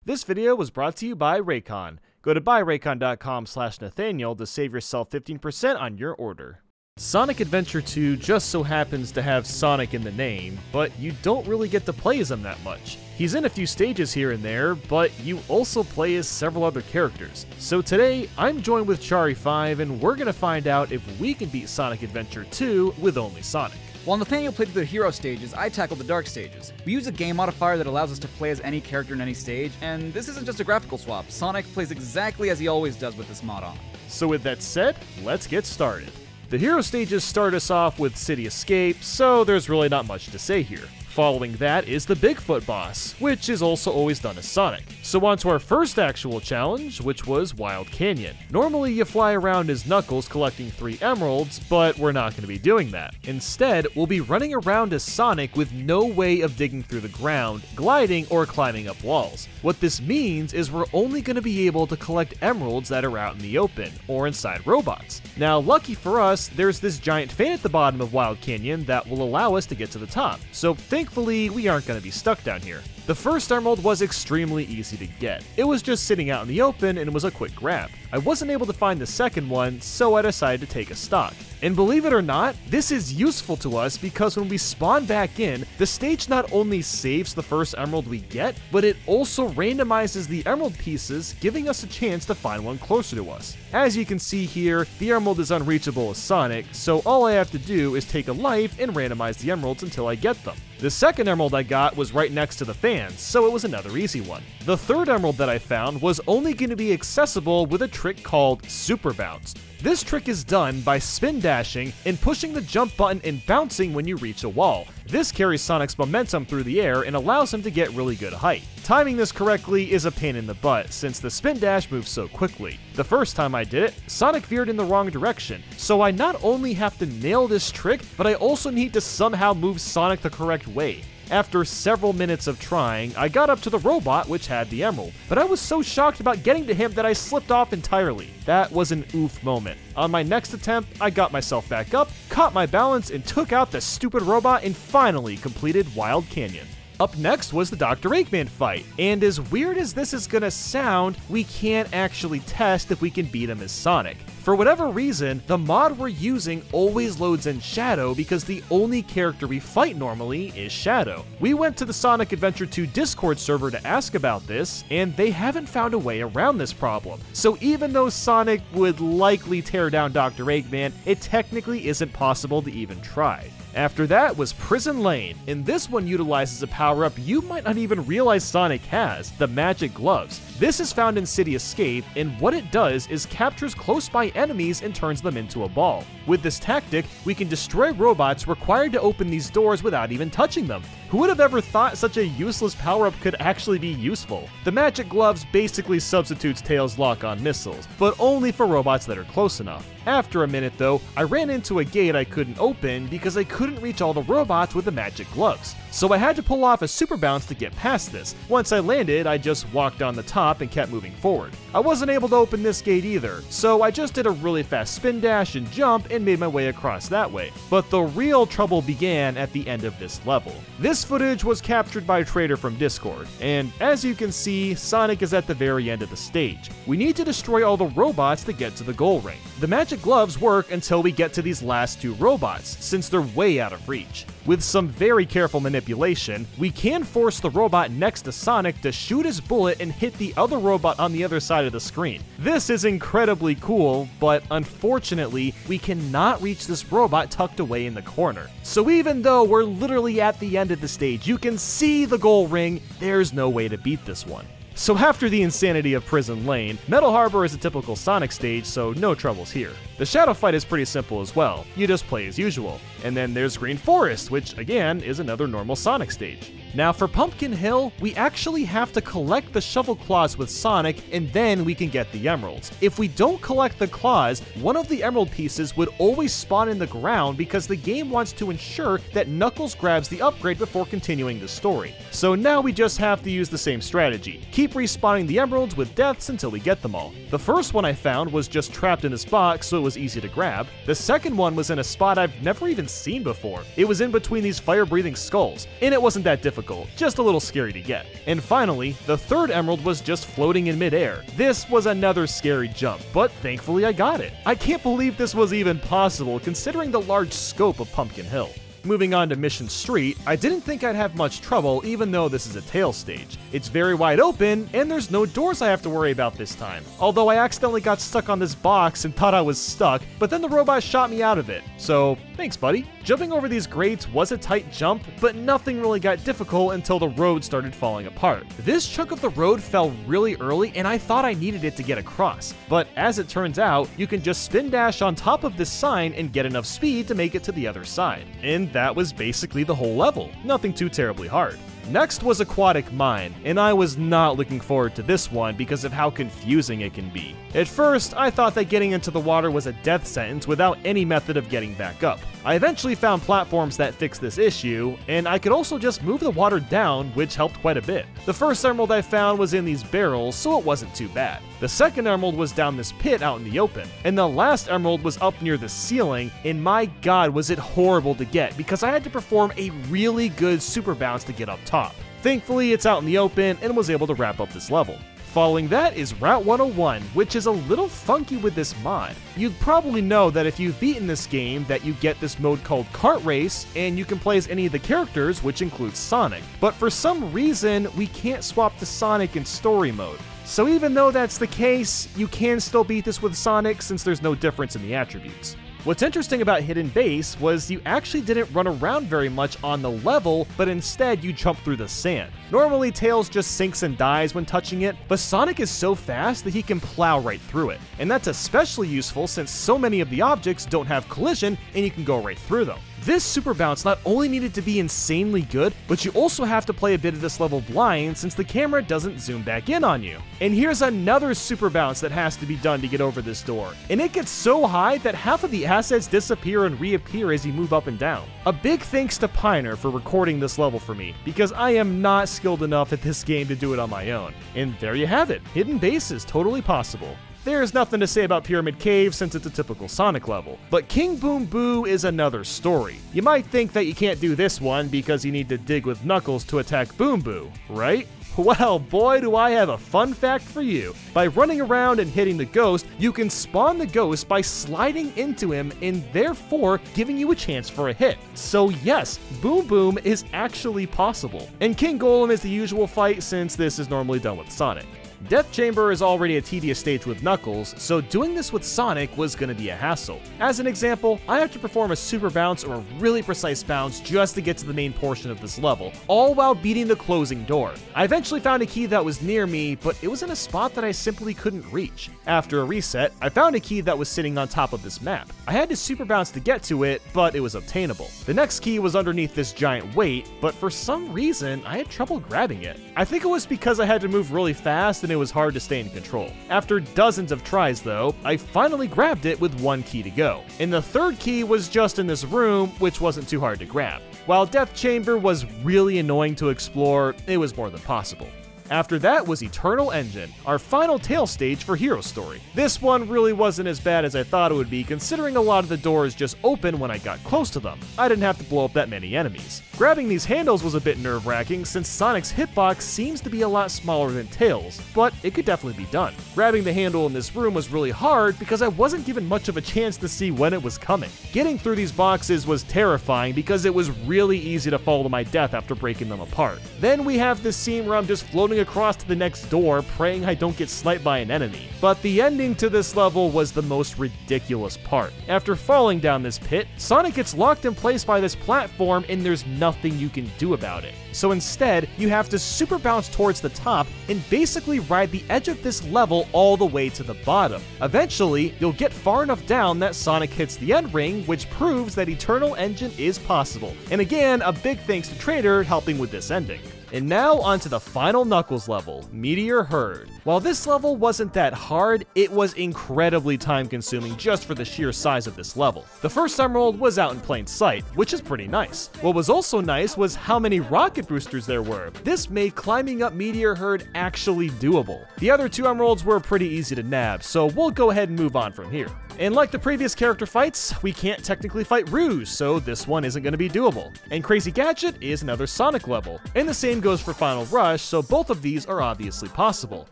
This video was brought to you by Raycon. Go to buyraycon.com/Nathaniel to save yourself 15% on your order. Sonic Adventure 2 just so happens to have Sonic in the name, but you don't really get to play as him that much. He's in a few stages here and there, but you also play as several other characters. So today, I'm joined with Chari5 and we're gonna find out if we can beat Sonic Adventure 2 with only Sonic. While Nathaniel played through the hero stages, I tackled the dark stages. We use a game modifier that allows us to play as any character in any stage, and this isn't just a graphical swap. Sonic plays exactly as he always does with this mod on. So with that said, let's get started. The hero stages start us off with City Escape, so there's really not much to say here. Following that is the Bigfoot boss, which is also always done as Sonic. So on to our first actual challenge, which was Wild Canyon. Normally you fly around as Knuckles collecting 3 emeralds, but we're not going to be doing that. Instead, we'll be running around as Sonic with no way of digging through the ground, gliding, or climbing up walls. What this means is we're only going to be able to collect emeralds that are out in the open, or inside robots. Now, lucky for us, there's this giant fan at the bottom of Wild Canyon that will allow us to get to the top, so thankfully we aren't going to be stuck down here. The first emerald was extremely easy to get. It was just sitting out in the open and was a quick grab. I wasn't able to find the second one, so I decided to take a stock. And believe it or not, this is useful to us because when we spawn back in, the stage not only saves the first emerald we get, but it also randomizes the emerald pieces, giving us a chance to find one closer to us. As you can see here, the emerald is unreachable as Sonic, so all I have to do is take a life and randomize the emeralds until I get them. The second emerald I got was right next to the fans, so it was another easy one. The third emerald that I found was only going to be accessible with a trick called Super Bounce. This trick is done by spin dashing and pushing the jump button and bouncing when you reach a wall. This carries Sonic's momentum through the air and allows him to get really good height. Timing this correctly is a pain in the butt since the spin dash moves so quickly. The first time I did it, Sonic veered in the wrong direction, so I not only have to nail this trick, but I also need to somehow move Sonic the correct way. After several minutes of trying, I got up to the robot which had the emerald, but I was so shocked about getting to him that I slipped off entirely. That was an oof moment. On my next attempt, I got myself back up, caught my balance, and took out the stupid robot and finally completed Wild Canyon. Up next was the Dr. Eggman fight, and as weird as this is gonna sound, we can't actually test if we can beat him as Sonic. For whatever reason, the mod we're using always loads in Shadow because the only character we fight normally is Shadow. We went to the Sonic Adventure 2 Discord server to ask about this, and they haven't found a way around this problem. So even though Sonic would likely tear down Dr. Eggman, it technically isn't possible to even try. After that was Prison Lane, and this one utilizes a power-up you might not even realize Sonic has, the Magic Gloves. This is found in City Escape, and what it does is captures close-by enemies and turns them into a ball. With this tactic, we can destroy robots required to open these doors without even touching them. Who would have ever thought such a useless power-up could actually be useful? The Magic Gloves basically substitutes Tails' lock-on missiles, but only for robots that are close enough. After a minute though, I ran into a gate I couldn't open because I couldn't reach all the robots with the Magic Gloves. So I had to pull off a super bounce to get past this. Once I landed, I just walked on the top and kept moving forward. I wasn't able to open this gate either, so I just did a really fast spin dash and jump and made my way across that way. But the real trouble began at the end of this level. This footage was captured by Traitor from Discord, and as you can see, Sonic is at the very end of the stage. We need to destroy all the robots to get to the goal ring. The Magic Gloves work until we get to these last 2 robots, since they're way out of reach. With some very careful manipulation, we can force the robot next to Sonic to shoot his bullet and hit the other robot on the other side of the screen. This is incredibly cool, but unfortunately, we cannot reach this robot tucked away in the corner. So even though we're literally at the end of the stage, you can see the goal ring, there's no way to beat this one. So after the insanity of Prison Lane, Metal Harbor is a typical Sonic stage, so no troubles here. The Shadow fight is pretty simple as well, you just play as usual. And then there's Green Forest, which again is another normal Sonic stage. Now for Pumpkin Hill, we actually have to collect the shovel claws with Sonic and then we can get the emeralds. If we don't collect the claws, one of the emerald pieces would always spawn in the ground because the game wants to ensure that Knuckles grabs the upgrade before continuing the story. So now we just have to use the same strategy. Keep respawning the emeralds with deaths until we get them all. The first one I found was just trapped in this box, so it was easy to grab. The second one was in a spot I've never even seen before. It was in between these fire-breathing skulls, and it wasn't that difficult difficult, just a little scary to get. And finally, the third emerald was just floating in midair. This was another scary jump, but thankfully I got it. I can't believe this was even possible considering the large scope of Pumpkin Hill. Moving on to Mission Street, I didn't think I'd have much trouble even though this is a tail stage. It's very wide open, and there's no doors I have to worry about this time. Although I accidentally got stuck on this box and thought I was stuck, but then the robot shot me out of it. So, thanks buddy. Jumping over these grates was a tight jump, but nothing really got difficult until the road started falling apart. This chunk of the road fell really early, and I thought I needed it to get across. But as it turns out, you can just spin dash on top of this sign and get enough speed to make it to the other side. And that was basically the whole level. Nothing too terribly hard. Next was Aquatic Mine, and I was not looking forward to this one because of how confusing it can be. At first, I thought that getting into the water was a death sentence without any method of getting back up. I eventually found platforms that fixed this issue, and I could also just move the water down, which helped quite a bit. The first emerald I found was in these barrels, so it wasn't too bad. The second emerald was down this pit out in the open, and the last emerald was up near the ceiling, and my god was it horrible to get because I had to perform a really good super bounce to get up top. Thankfully, it's out in the open and was able to wrap up this level. Following that is Route 101, which is a little funky with this mod. You'd probably know that if you've beaten this game that you get this mode called Kart Race, and you can play as any of the characters, which includes Sonic. But for some reason, we can't swap to Sonic in story mode. So even though that's the case, you can still beat this with Sonic since there's no difference in the attributes. What's interesting about Hidden Base was you actually didn't run around very much on the level, but instead you jump through the sand. Normally Tails just sinks and dies when touching it, but Sonic is so fast that he can plow right through it. And that's especially useful since so many of the objects don't have collision and you can go right through them. This super bounce not only needed to be insanely good, but you also have to play a bit of this level blind since the camera doesn't zoom back in on you. And here's another super bounce that has to be done to get over this door. And it gets so high that half of the assets disappear and reappear as you move up and down. A big thanks to Piner for recording this level for me, because I am not skilled enough at this game to do it on my own. And there you have it, Hidden Base is totally possible. There's nothing to say about Pyramid Cave since it's a typical Sonic level, but King Boom Boo is another story. You might think that you can't do this one because you need to dig with Knuckles to attack Boom Boo, right? Well, boy do I have a fun fact for you. By running around and hitting the ghost, you can spawn the ghost by sliding into him and therefore giving you a chance for a hit. So yes, Boom Boom is actually possible. And King Golem is the usual fight since this is normally done with Sonic. Death Chamber is already a tedious stage with Knuckles, so doing this with Sonic was going to be a hassle. As an example, I have to perform a super bounce or a really precise bounce just to get to the main portion of this level, all while beating the closing door. I eventually found a key that was near me, but it was in a spot that I simply couldn't reach. After a reset, I found a key that was sitting on top of this map. I had to super bounce to get to it, but it was obtainable. The next key was underneath this giant weight, but for some reason, I had trouble grabbing it. I think it was because I had to move really fast and it was hard to stay in control. After dozens of tries though, I finally grabbed it with one key to go. And the third key was just in this room, which wasn't too hard to grab. While Death Chamber was really annoying to explore, it was more than possible. After that was Eternal Engine, our final tail stage for Hero Story. This one really wasn't as bad as I thought it would be considering a lot of the doors just opened when I got close to them. I didn't have to blow up that many enemies. Grabbing these handles was a bit nerve-wracking since Sonic's hitbox seems to be a lot smaller than Tails, but it could definitely be done. Grabbing the handle in this room was really hard because I wasn't given much of a chance to see when it was coming. Getting through these boxes was terrifying because it was really easy to fall to my death after breaking them apart. Then we have this scene where I'm just floating across to the next door praying I don't get sniped by an enemy. But the ending to this level was the most ridiculous part. After falling down this pit, Sonic gets locked in place by this platform and there's nothing you can do about it. So instead, you have to super bounce towards the top and basically ride the edge of this level all the way to the bottom. Eventually, you'll get far enough down that Sonic hits the end ring, which proves that Eternal Engine is possible. And again, a big thanks to Traitor helping with this ending. And now onto the final Knuckles level, Meteor Herd. While this level wasn't that hard, it was incredibly time consuming just for the sheer size of this level. The first emerald was out in plain sight, which is pretty nice. What was also nice was how many rocket boosters there were. This made climbing up Meteor Herd actually doable. The other 2 emeralds were pretty easy to nab, so we'll go ahead and move on from here. And like the previous character fights, we can't technically fight Rouge, so this one isn't going to be doable. And Crazy Gadget is another Sonic level, and the same goes for Final Rush, so both of these are obviously possible.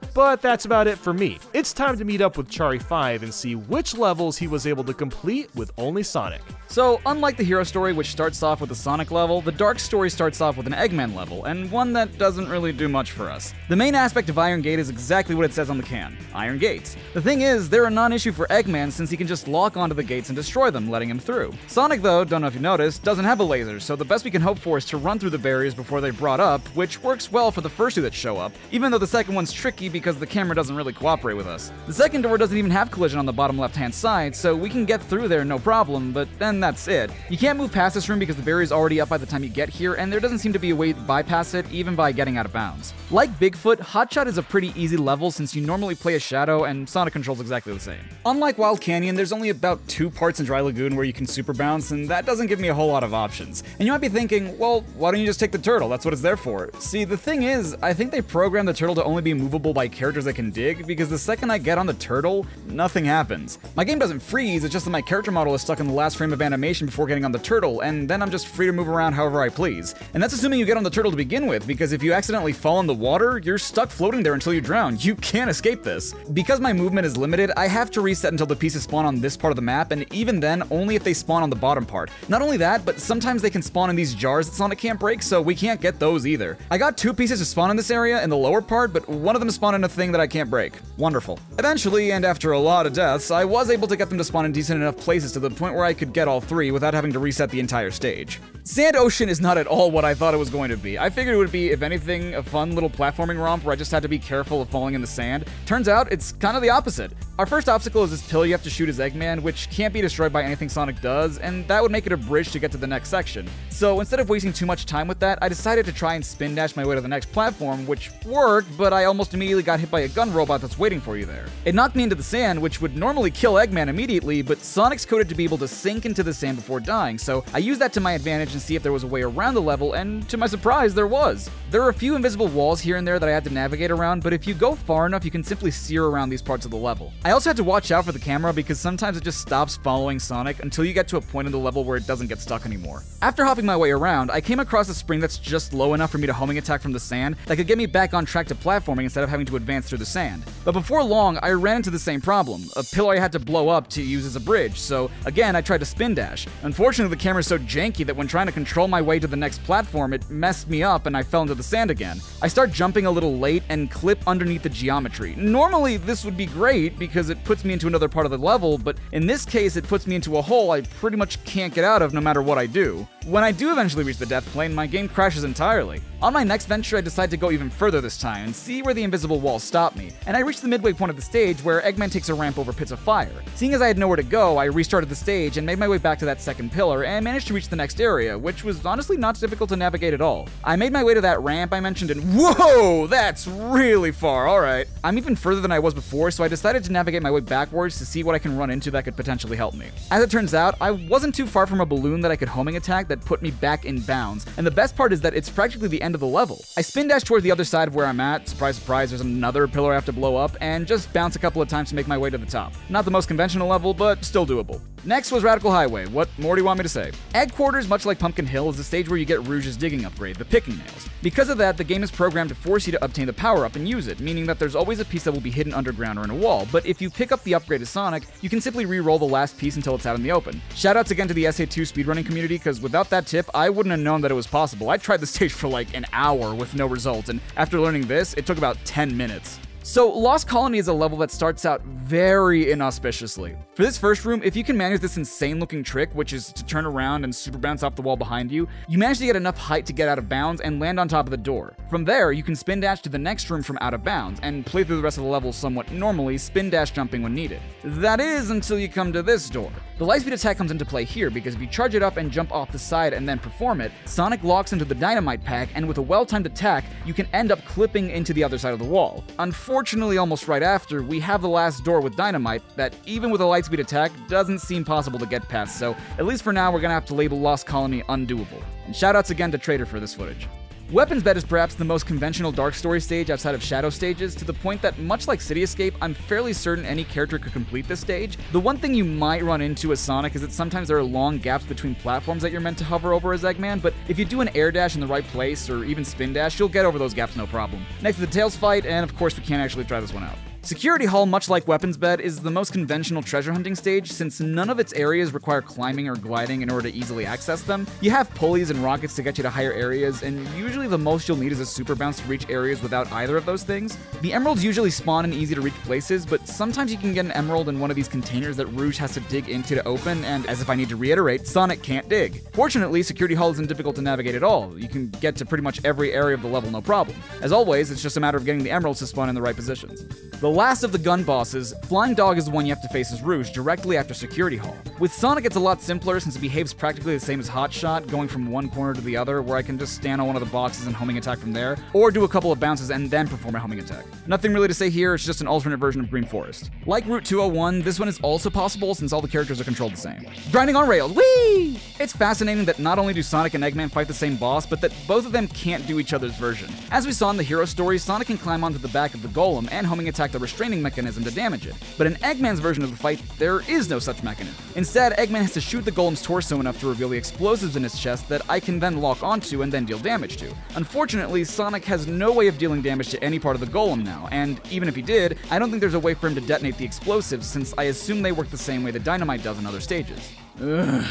But that's about it for me. It's time to meet up with Chari5 and see which levels he was able to complete with only Sonic. So, unlike the hero story, which starts off with a Sonic level, the Dark story starts off with an Eggman level, and one that doesn't really do much for us. The main aspect of Iron Gate is exactly what it says on the can: Iron Gates. The thing is, they're a non-issue for Eggman since he can just lock onto the gates and destroy them, letting him through. Sonic, though, don't know if you noticed, doesn't have a laser, so the best we can hope for is to run through the barriers before they're brought up, which works well for the first 2 that show up, even though the second one's tricky because the camera doesn't really cooperate with us. The second door doesn't even have collision on the bottom left-hand side, so we can get through there no problem, but then that's it. You can't move past this room because the barrier's already up by the time you get here, and there doesn't seem to be a way to bypass it, even by getting out of bounds. Like Bigfoot, Hotshot is a pretty easy level since you normally play a Shadow, and Sonic controls exactly the same. Unlike Wild Canyon, there's only about 2 parts in Dry Lagoon where you can super bounce, and that doesn't give me a whole lot of options. And you might be thinking, well, why don't you just take the turtle? That's what it's there for. See, the thing is, I think they programmed the turtle to only be movable by characters that can dig, because the second I get on the turtle, nothing happens. My game doesn't freeze, it's just that my character model is stuck in the last frame of animation before getting on the turtle, and then I'm just free to move around however I please. And that's assuming you get on the turtle to begin with, because if you accidentally fall in the water, you're stuck floating there until you drown. You can't escape this. Because my movement is limited, I have to reset until the pieces spawn on this part of the map, and even then, only if they spawn on the bottom part. Not only that, but sometimes they can spawn in these jars that Sonic can't break, so we can't get those either. I got 2 pieces to spawn in this area in the lower part, but one of them spawned in a thing that I can't break. Wonderful. Eventually, and after a lot of deaths, I was able to get them to spawn in decent enough places to the point where I could get all 3 without having to reset the entire stage. Sand Ocean is not at all what I thought it was going to be. I figured it would be, if anything, a fun little platforming romp where I just had to be careful of falling in the sand. Turns out, it's kind of the opposite. Our first obstacle is this pill you have to shoot as Eggman, which can't be destroyed by anything Sonic does, and that would make it a bridge to get to the next section. So instead of wasting too much time with that, I decided to try and spin dash my way to the next platform, which worked, but I almost immediately got hit by a gun robot that's waiting for you there. It knocked me into the sand, which would normally kill Eggman immediately, but Sonic's coded to be able to sink into the sand before dying, so I used that to my advantage and see if there was a way around the level, and to my surprise, there was. There are a few invisible walls here and there that I had to navigate around, but if you go far enough, you can simply sear around these parts of the level. I also had to watch out for the camera because sometimes it just stops following Sonic until you get to a point in the level where it doesn't get stuck anymore. After hopping my way around, I came across a spring that's just low enough for me to homing attack from the sand that could get me back on track to platforming instead of having to advance through the sand. But before long, I ran into the same problem, a pillar I had to blow up to use as a bridge, so again I tried to spin dash. Unfortunately, the camera's so janky that when trying to control my way to the next platform, it messed me up and I fell into the sand again. I start jumping a little late and clip underneath the geometry. Normally this would be great because it puts me into another part of the level, but in this case it puts me into a hole I pretty much can't get out of no matter what I do. When I do eventually reach the death plane, my game crashes entirely. On my next venture, I decide to go even further this time and see where the invisible walls stop me, and I reach the midway point of the stage where Eggman takes a ramp over pits of fire. Seeing as I had nowhere to go, I restarted the stage and made my way back to that second pillar and managed to reach the next area, which was honestly not difficult to navigate at all. I made my way to that ramp I mentioned and whoa, that's really far, alright. I'm even further than I was before, so I decided to navigate my way backwards to see what I can run into that could potentially help me. As it turns out, I wasn't too far from a balloon that I could homing attack that put me back in bounds, and the best part is that it's practically the end of the level. I spin dash towards the other side of where I'm at, surprise surprise there's another pillar I have to blow up, and just bounce a couple of times to make my way to the top. Not the most conventional level, but still doable. Next was Radical Highway. What more do you want me to say? Egg Quarters, much like Pumpkin Hill, is the stage where you get Rouge's digging upgrade, the picking nails. Because of that, the game is programmed to force you to obtain the power-up and use it, meaning that there's always a piece that will be hidden underground or in a wall, but if you pick up the upgrade as Sonic, you can simply re-roll the last piece until it's out in the open. Shoutouts again to the SA2 speedrunning community, because without that tip, I wouldn't have known that it was possible. I tried the stage for like an hour with no result, and after learning this, it took about 10 minutes. So, Lost Colony is a level that starts out very inauspiciously. For this first room, if you can manage this insane looking trick, which is to turn around and super bounce off the wall behind you, you manage to get enough height to get out of bounds and land on top of the door. From there, you can spin dash to the next room from out of bounds, and play through the rest of the level somewhat normally, spin dash jumping when needed. That is, until you come to this door. The lightspeed attack comes into play here because if you charge it up and jump off the side and then perform it, Sonic locks into the dynamite pack, and with a well-timed attack, you can end up clipping into the other side of the wall. Unfortunately, almost right after, we have the last door with dynamite that, even with a lightspeed attack, doesn't seem possible to get past, so at least for now, we're gonna have to label Lost Colony undoable. And shoutouts again to Traitor for this footage. Weapons Bed is perhaps the most conventional Dark Story stage outside of Shadow stages, to the point that, much like City Escape, I'm fairly certain any character could complete this stage. The one thing you might run into as Sonic is that sometimes there are long gaps between platforms that you're meant to hover over as Eggman, but if you do an air dash in the right place, or even spin dash, you'll get over those gaps no problem. Next is the Tails fight, and of course we can't actually try this one out. Security Hall, much like Weapons Bed, is the most conventional treasure hunting stage since none of its areas require climbing or gliding in order to easily access them. You have pulleys and rockets to get you to higher areas, and usually the most you'll need is a super bounce to reach areas without either of those things. The emeralds usually spawn in easy to reach places, but sometimes you can get an emerald in one of these containers that Rouge has to dig into to open, and as if I need to reiterate, Sonic can't dig. Fortunately, Security Hall isn't difficult to navigate at all. You can get to pretty much every area of the level no problem. As always, it's just a matter of getting the emeralds to spawn in the right positions. The last of the gun bosses, Flying Dog is the one you have to face as Rouge directly after Security Hall. With Sonic, it's a lot simpler since it behaves practically the same as Hot Shot, going from one corner to the other, where I can just stand on one of the boxes and homing attack from there, or do a couple of bounces and then perform a homing attack. Nothing really to say here, it's just an alternate version of Green Forest. Like Route 201, this one is also possible since all the characters are controlled the same. Grinding on rails, whee! It's fascinating that not only do Sonic and Eggman fight the same boss, but that both of them can't do each other's version. As we saw in the hero story, Sonic can climb onto the back of the golem and homing attack the restraining mechanism to damage it. But in Eggman's version of the fight, there is no such mechanism. Instead, Eggman has to shoot the golem's torso enough to reveal the explosives in his chest that I can then lock onto and then deal damage to. Unfortunately, Sonic has no way of dealing damage to any part of the golem now, and even if he did, I don't think there's a way for him to detonate the explosives since I assume they work the same way that dynamite does in other stages. Ugh.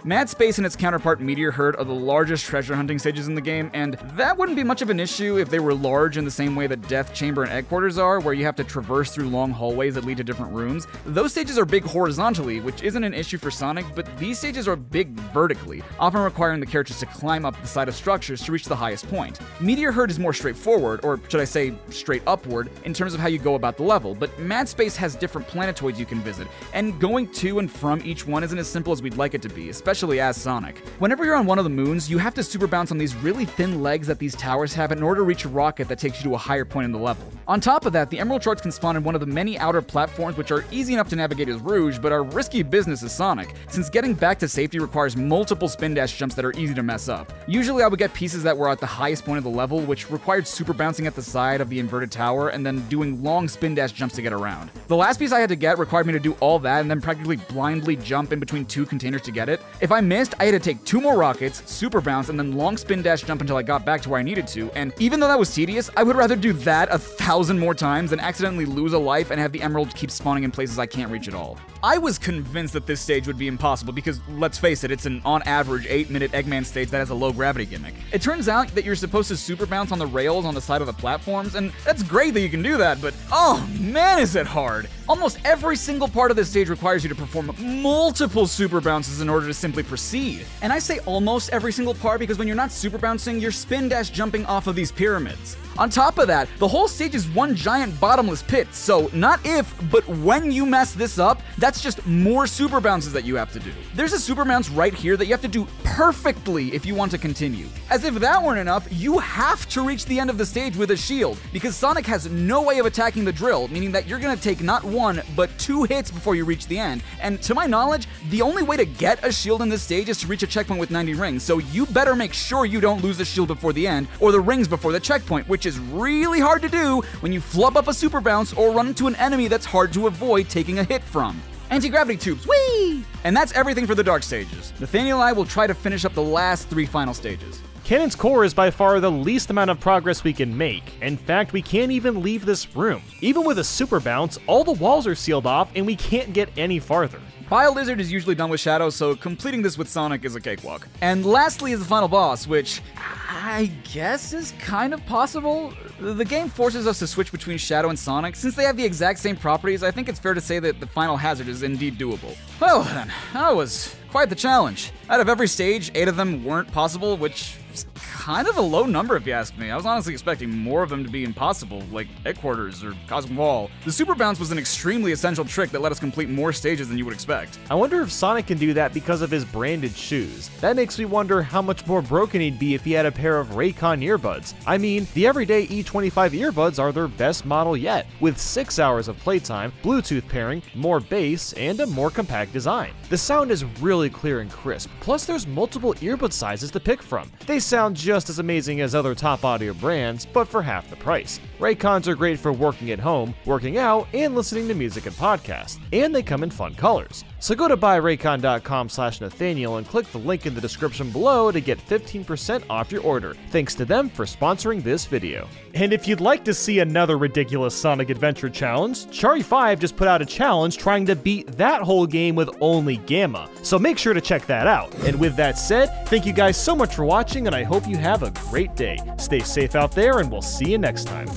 Mad Space and its counterpart Meteor Herd are the largest treasure hunting stages in the game, and that wouldn't be much of an issue if they were large in the same way that Death Chamber and Egg Quarters are, where you have to traverse through long hallways that lead to different rooms. Those stages are big horizontally, which isn't an issue for Sonic, but these stages are big vertically, often requiring the characters to climb up the side of structures to reach the highest point. Meteor Herd is more straightforward, or should I say straight upward, in terms of how you go about the level, but Mad Space has different planetoids you can visit, and going to and from each one isn't as simple as we'd like it to be, especially as Sonic. Whenever you're on one of the moons, you have to super bounce on these really thin legs that these towers have in order to reach a rocket that takes you to a higher point in the level. On top of that, the Emerald Shards can spawn in one of the many outer platforms which are easy enough to navigate as Rouge, but are risky business as Sonic, since getting back to safety requires multiple spin dash jumps that are easy to mess up. Usually I would get pieces that were at the highest point of the level, which required super bouncing at the side of the inverted tower and then doing long spin dash jumps to get around. The last piece I had to get required me to do all that and then practically blindly jump in between two containers to get it. If I missed, I had to take 2 more rockets, super bounce, and then long spin dash jump until I got back to where I needed to, and even though that was tedious, I would rather do that 1,000 more times than accidentally lose a life and have the emerald keep spawning in places I can't reach at all. I was convinced that this stage would be impossible because, let's face it, it's an on average 8-minute Eggman stage that has a low gravity gimmick. It turns out that you're supposed to super bounce on the rails on the side of the platforms, and that's great that you can do that, but oh man is it hard! Almost every single part of this stage requires you to perform multiple super bounces in order to simply proceed. And I say almost every single part because when you're not super bouncing, you're spin dash jumping off of these pyramids. On top of that, the whole stage is one giant bottomless pit, so not if, but when you mess this up, that's just more super bounces that you have to do. There's a super bounce right here that you have to do perfectly if you want to continue. As if that weren't enough, you have to reach the end of the stage with a shield, because Sonic has no way of attacking the drill, meaning that you're gonna take not 1, but 2 hits before you reach the end, and to my knowledge, the only way to get a shield in this stage is to reach a checkpoint with 90 rings, so you better make sure you don't lose the shield before the end, or the rings before the checkpoint, which is really hard to do when you flub up a super bounce or run into an enemy that's hard to avoid taking a hit from. Anti-gravity tubes, whee! And that's everything for the dark stages. Nathaniel and I will try to finish up the last 3 final stages. Cannon's Core is by far the least amount of progress we can make. In fact, we can't even leave this room. Even with a super bounce, all the walls are sealed off and we can't get any farther. Bio Lizard is usually done with Shadow, so completing this with Sonic is a cakewalk. And lastly is the final boss, which I guess is kind of possible. The game forces us to switch between Shadow and Sonic. Since they have the exact same properties, I think it's fair to say that the final hazard is indeed doable. Well then, that was quite the challenge. Out of every stage, 8 of them weren't possible, which is kind of a low number if you ask me. I was honestly expecting more of them to be impossible, like Headquarters or Cosmic Wall. The Super Bounce was an extremely essential trick that let us complete more stages than you would expect. I wonder if Sonic can do that because of his branded shoes. That makes me wonder how much more broken he'd be if he had a pair of Raycon earbuds. I mean, the everyday E25 earbuds are their best model yet, with 6 hours of playtime, Bluetooth pairing, more bass, and a more compact design. The sound is really clear and crisp, plus there's multiple earbud sizes to pick from. They sound just as amazing as other top audio brands, but for half the price. Raycons are great for working at home, working out, and listening to music and podcasts, and they come in fun colors. So go to buyraycon.com/Nathaniel and click the link in the description below to get 15% off your order. Thanks to them for sponsoring this video. And if you'd like to see another ridiculous Sonic Adventure challenge, Chari5 just put out a challenge trying to beat that whole game with only Gamma, so make sure to check that out. And with that said, thank you guys so much for watching, and I hope you have a great day. Stay safe out there, and we'll see you next time.